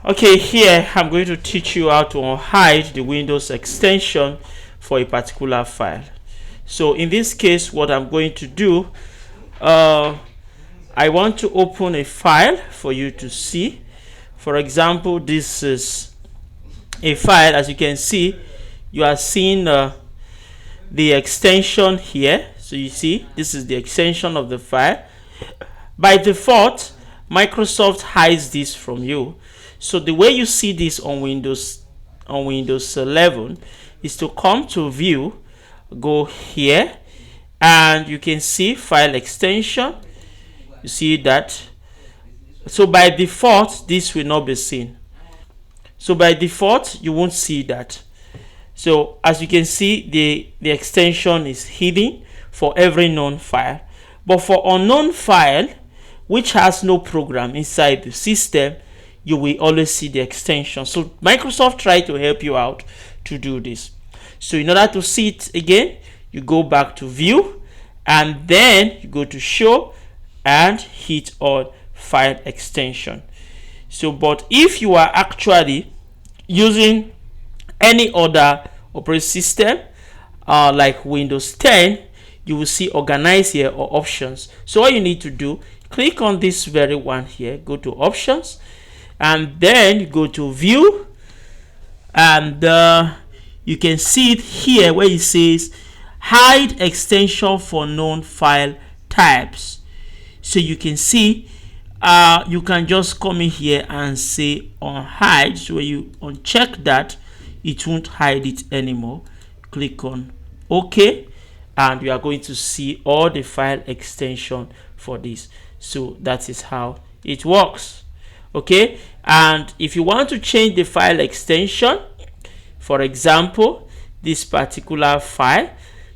Okay, here I'm going to teach you how to unhide the Windows extension for a particular file. So in this case, what I'm going to do, I want to open a file for you to see. For example, this is a file. As you can see, you are seeing the extension here. So you see, this is the extension of the file. By default, Microsoft hides this from you. So the way you see this on Windows 11 is to come to View, go here, and you can see File Extension. You see that. So by default, this will not be seen. So by default, you won't see that. So as you can see, the extension is hidden for every known file. But for unknown file, which has no program inside the system, you will always see the extension. So Microsoft tried to help you out to do this. So in order to see it again, you go back to View, and then you go to Show and hit on File Extension. So but if you are actually using any other operating system like Windows 10, you will see Organize here or Options. So all you need to do, click on this very one here, go to Options, and then you go to View, and you can see it here where it says Hide Extension for Known File Types. So you can see you can just come in here and say Unhide. So when you uncheck that, it won't hide it anymore. Click on OK, and you are going to see all the file extension for this. So that is how it works. Okay, and if you want to change the file extension, for example this particular file,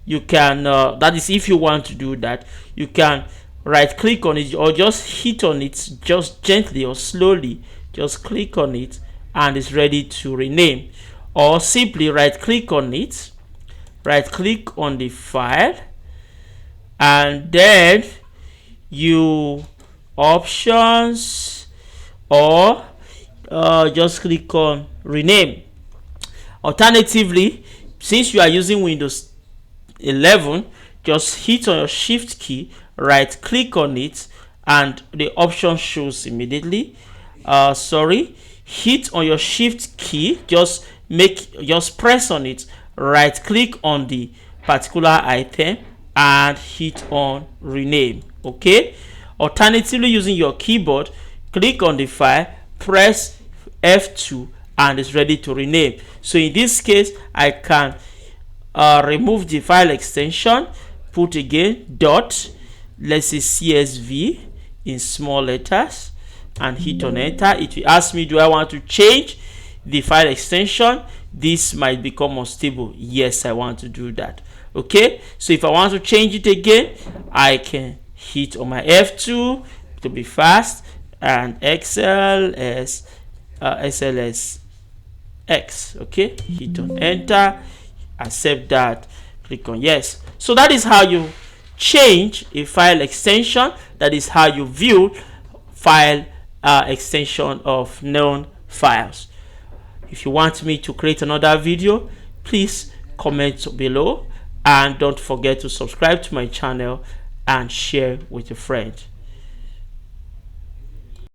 you can that is, if you want to do that, you can right click on it or just hit on it, just gently or slowly, just click on it and it's ready to rename. Or simply right click on it, right click on the file, and then you Options, or just click on Rename. Alternatively, since you are using Windows 11, just hit on your Shift key, right click on it, and the option shows immediately. Hit on your Shift key, just press on it, right click on the particular item and hit on Rename. Okay, alternatively, using your keyboard, click on the file, press F2, and it's ready to rename. So in this case, I can remove the file extension, put again dot, let's say CSV in small letters, and hit on enter. It will ask me, do I want to change the file extension? This might become unstable. Yes, I want to do that. Okay, so if I want to change it again, I can hit on my F2 to be fast, and SLS X. Okay, hit on enter, accept that, click on yes. So that is how you change a file extension. That is how you view file extension of known files. If you want me to create another video, please comment below, and don't forget to subscribe to my channel and share with a friend.